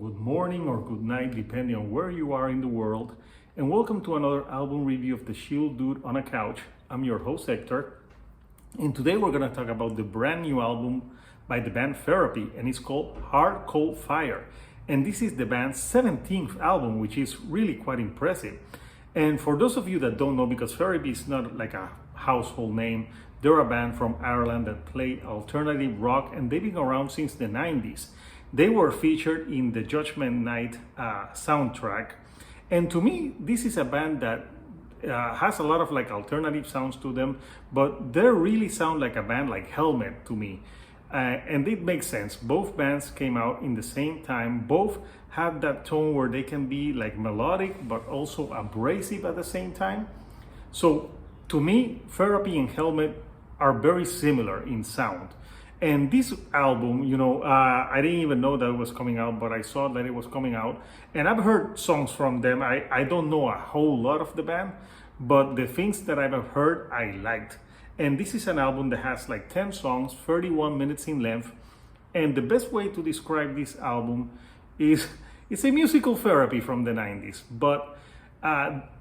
good morning or good night, depending on where you are in the world. And welcome to another album review of The Chill Dude on a Couch. I'm your host, Hector. And today we're going to talk about the brand new album by the band Therapy, and it's called Hard Cold Fire. And this is the band's 17th album, which is really quite impressive. And for those of you that don't know, because Therapy is not like a household name, they're a band from Ireland that play alternative rock, and they've been around since the 90s. They were featured in the Judgment Night soundtrack. And to me, this is a band that has a lot of like alternative sounds to them, but they really sound like a band like Helmet to me. And it makes sense. Both bands came out in the same time. Both have that tone where they can be like melodic, but also abrasive at the same time. So to me, Therapy and Helmet are very similar in sound. And this album, I didn't even know that it was coming out, but I saw that it was coming out. And I've heard songs from them. I don't know a whole lot of the band, but the things that I've heard, I liked. And this is an album that has like 10 songs, 31 minutes in length. And the best way to describe this album is it's a musical therapy from the 90s. But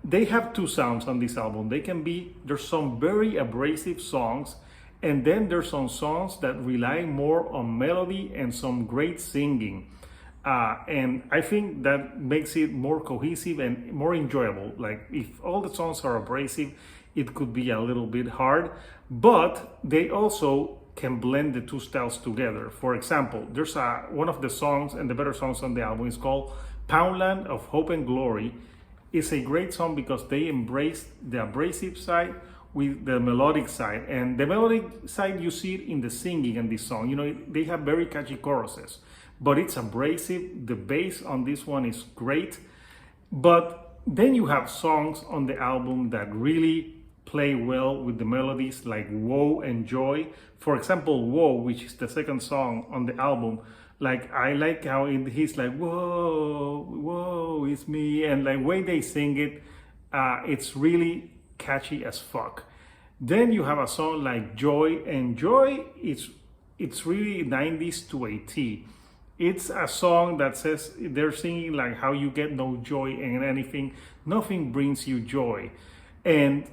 they have two sounds on this album. There's some very abrasive songs, and then there's some songs that rely more on melody and some great singing. And I think that makes it more cohesive and more enjoyable. Like if all the songs are abrasive, it could be a little bit hard, but they also can blend the two styles together. For example, there's one of the songs and the better songs on the album is called Poundland of Hope and Glory. It's a great song because they embrace the abrasive side with the melodic side. And the melodic side, you see it in the singing in this song. They have very catchy choruses, but it's abrasive. The bass on this one is great. But then you have songs on the album that really play well with the melodies, like Woe and Joy. For example, Woe, which is the second song on the album, like I like how he's like, whoa, whoa, it's me. And like way they sing it, it's really catchy as fuck. Then you have a song like Joy, and Joy it's really 90s to a T. It's a song that says they're singing like how you get no joy in anything, nothing brings you joy. And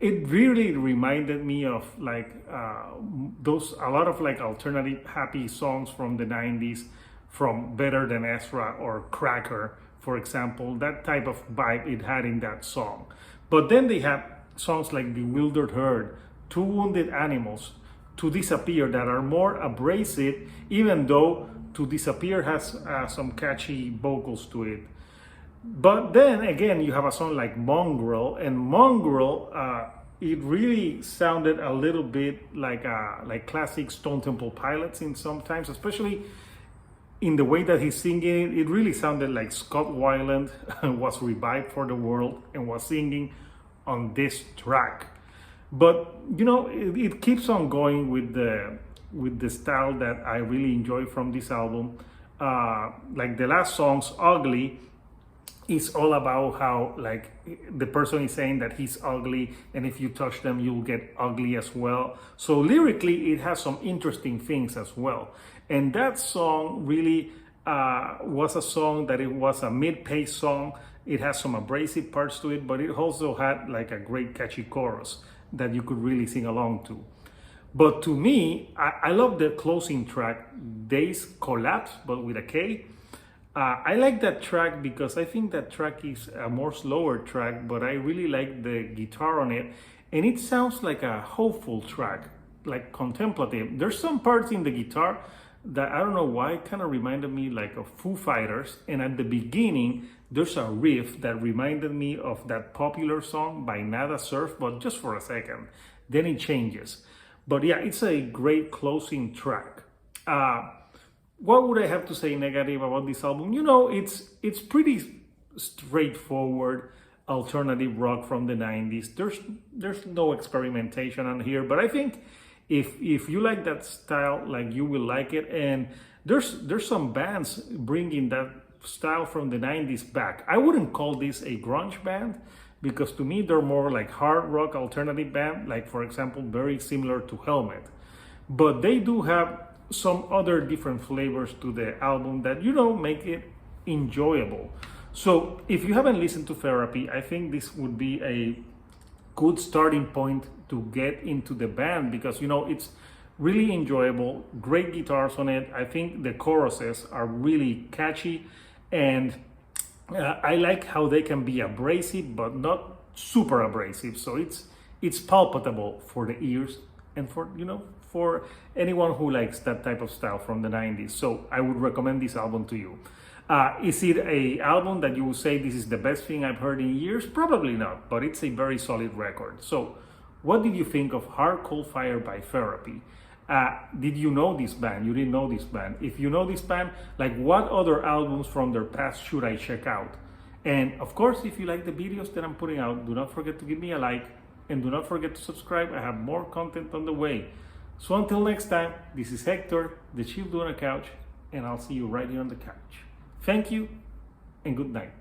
it really reminded me of like a lot of like alternative happy songs from the 90s, from Better Than Ezra or Cracker, for example. That type of vibe it had in that song. But then they have songs like Bewildered Herd, Two Wounded Animals, To Disappear, that are more abrasive, even though To Disappear has some catchy vocals to it. But then again, you have a song like Mongrel, and Mongrel, it really sounded a little bit like classic Stone Temple Pilots in sometimes, especially in the way that he's singing it. It really sounded like Scott Weiland was revived for the world and was singing on this track. But it keeps on going with the style that I really enjoy from this album. Like the last song's Ugly is all about how like the person is saying that he's ugly, and if you touch them you'll get ugly as well. So lyrically it has some interesting things as well. And that song really was a song that it was a mid-paced song. It has some abrasive parts to it, but it also had like a great catchy chorus that you could really sing along to. But to me, I love the closing track, Days Collapse, but with a K. I like that track because I think that track is a more slower track, but I really like the guitar on it. And it sounds like a hopeful track, like contemplative. There's some parts in the guitar that I don't know why kind of reminded me like of Foo Fighters. And at the beginning, there's a riff that reminded me of that popular song by Nada Surf, but just for a second. Then it changes. But yeah, it's a great closing track. What would I have to say negative about this album? It's pretty straightforward alternative rock from the 90s. There's no experimentation on here, but I think if you like that style, like you will like it. And there's some bands bringing that style from the 90s back. I wouldn't call this a grunge band, because to me they're more like hard rock alternative band, like for example very similar to Helmet. But they do have some other different flavors to the album that, you know, make it enjoyable. So if you haven't listened to Therapy, I think this would be a good starting point to get into the band, because, you know, it's really enjoyable, great guitars on it. I think the choruses are really catchy, and I like how they can be abrasive but not super abrasive, so it's palpable for the ears and for, you know, for anyone who likes that type of style from the 90s. So I would recommend this album to you. Is it a album that you will say this is the best thing I've heard in years? Probably not, but it's a very solid record. So what did you think of Heart Cold Fire by Therapy? Did you know this band? You didn't know this band? If you know this band, like, what other albums from their past should I check out? And of course, if you like the videos that I'm putting out, do not forget to give me a like, and do not forget to subscribe. I have more content on the way. So until next time, this is Hector, the chill dude on a couch, and I'll see you right here on the couch. Thank you, and good night.